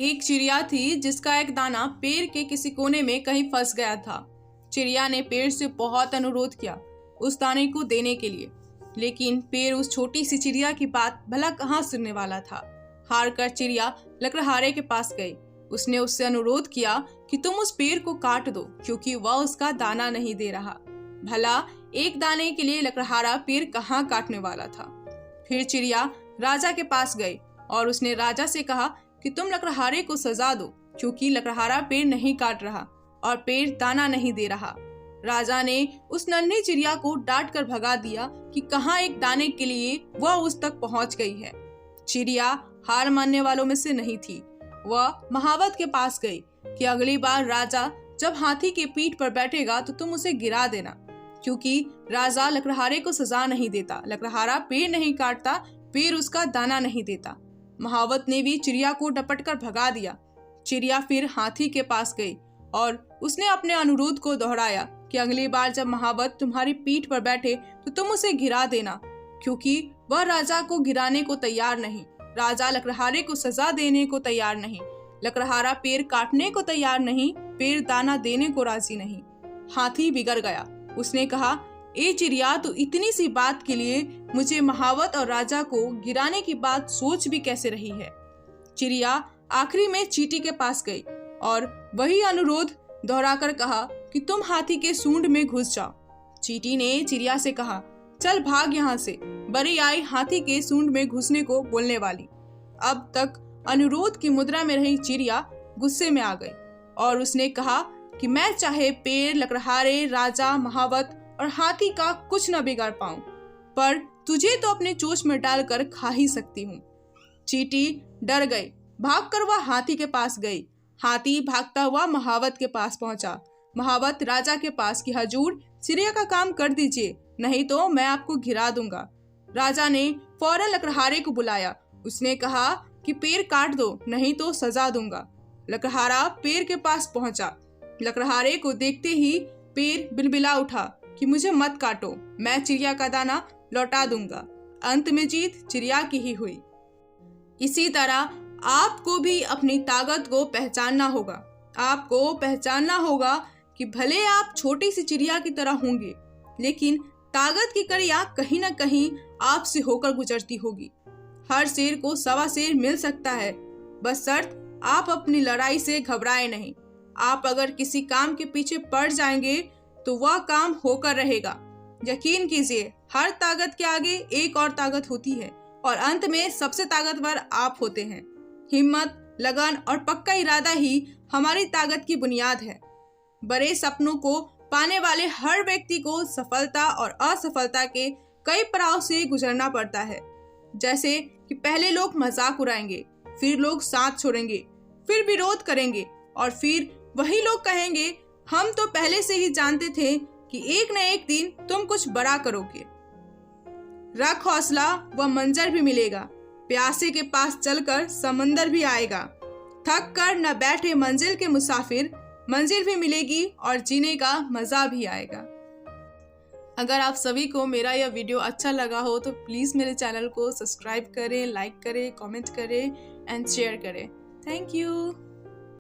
एक चिड़िया थी जिसका एक दाना पेड़ के किसी कोने में कहीं फंस गया था। चिड़िया ने पेड़ से बहुत अनुरोध किया उस दाने को देने के लिए, लेकिन पेड़ उस छोटी सी चिड़िया की बात भला कहाँ सुनने वाला था। हार कर चिड़िया लकड़हारे के पास गई। उसने उससे अनुरोध किया कि तुम उस पेड़ को काट दो क्योंकि वह उसका दाना नहीं दे रहा। भला एक दाने के लिए लकड़हारा पेड़ कहाँ काटने वाला था। फिर चिड़िया राजा के पास गई और उसने राजा से कहा कि तुम लकड़हारे को सजा दो क्योंकि लकड़हारा पेड़ नहीं काट रहा और पेड़ दाना नहीं दे रहा। राजा ने उस नन्ही चिड़िया को डांट कर भगा दिया कि कहाँ एक दाने के लिए वह उस तक पहुंच गई है। चिड़िया हार मानने वालों में से नहीं थी। वह महावत के पास गई कि अगली बार राजा जब हाथी के पीठ पर बैठेगा तो तुम उसे गिरा देना, क्योंकि राजा लकड़हारे को सजा नहीं देता। लकड़हारा पेड़ नहीं काटता, पेड़ उसका दाना नहीं देता। महावत ने भी चिड़िया को डपट कर भगा दिया। चिड़िया फिर हाथी के पास गई और उसने अपने अनुरोध को दोहराया कि अगली बार जब महावत तुम्हारी पीठ पर बैठे तो तुम उसे गिरा देना, क्योंकि वह राजा को गिराने को तैयार नहीं। राजा लकड़हारे को सजा देने को तैयार नहीं। लकड़हारा पेड़ काटने को तैयार नहीं, पेड़ दाना देने को राजी नहीं। हाथी बिगड़ गया। उसने कहा, ए चिड़िया, तो इतनी सी बात के लिए मुझे महावत और राजा को गिराने की बात सोच भी कैसे रही है। चिड़िया आखिरी में चींटी के पास गई और वही अनुरोध दोहराकर कहा कि तुम हाथी के सूंड में घुस जाओ। चींटी ने चिड़िया से कहा, चल भाग यहाँ से। बड़ी आई हाथी के सूंड में घुसने को बोलने वाली। अब तक अनुरोध की मुद्रा में रही चिड़िया गुस्से में आ गई और उसने कहा कि मैं चाहे पेड़, लकड़हारे, राजा, महावत और हाथी का कुछ न बिगाड़ पाऊं, पर तुझे तो अपने चोंच में डालकर खा ही सकती हूँ। चींटी डर गई। भागकर वह हाथी के पास गई। हाथी भागता हुआ महावत के पास पहुंचा। महावत राजा के पास कि हजूर, चिड़िया का काम कर दीजिए, नहीं तो मैं आपको गिरा दूंगा। राजा ने फौरन लकड़हारे को बुलाया। उसने कहा कि पेड़ काट दो, नहीं तो सजा दूंगा। लकड़हारा पेड़ के पास पहुंचा। लकड़हारे को देखते ही पेड़ बिलबिला उठा कि मुझे मत काटो, मैं चिड़िया का दाना लौटा दूंगा। अंत में जीत चिड़िया की ही हुई। इसी तरह आपको भी अपनी ताकत को पहचानना होगा। आपको पहचानना होगा कि भले आप छोटी सी चिड़िया की तरह होंगे, लेकिन ताकत की कड़ियाँ कहीं न कहीं आपसे होकर गुजरती होगी। हर शेर को सवा शेर मिल सकता है, बस शर्त आप अपनी लड़ाई से घबराए नहीं। आप अगर किसी काम के पीछे पड़ जाएंगे तो वह काम होकर रहेगा। यकीन कीजिए, हर ताकत के आगे एक और ताकत होती है और अंत में सबसे ताकतवर आप होते हैं। हिम्मत, लगन और पक्का इरादा ही हमारी ताकत की बुनियाद है। बड़े सपनों को पाने वाले हर व्यक्ति को सफलता और असफलता के कई पड़ाव से गुजरना पड़ता है। जैसे कि पहले लोग मजाक उड़ाएंगे, फिर लोग साथ छोड़ेंगे, फिर विरोध करेंगे और फिर वही लोग कहेंगे, हम तो पहले से ही जानते थे कि एक न एक दिन तुम कुछ बड़ा करोगे। रख हौसला, वह मंजर भी मिलेगा। प्यासे के पास चलकर समंदर भी आएगा। थक कर न बैठे मंजिल के मुसाफिर, मंजिल भी मिलेगी और जीने का मजा भी आएगा। अगर आप सभी को मेरा यह वीडियो अच्छा लगा हो तो प्लीज़ मेरे चैनल को सब्सक्राइब करें, लाइक करें, कमेंट करें एंड शेयर करें। Thank you.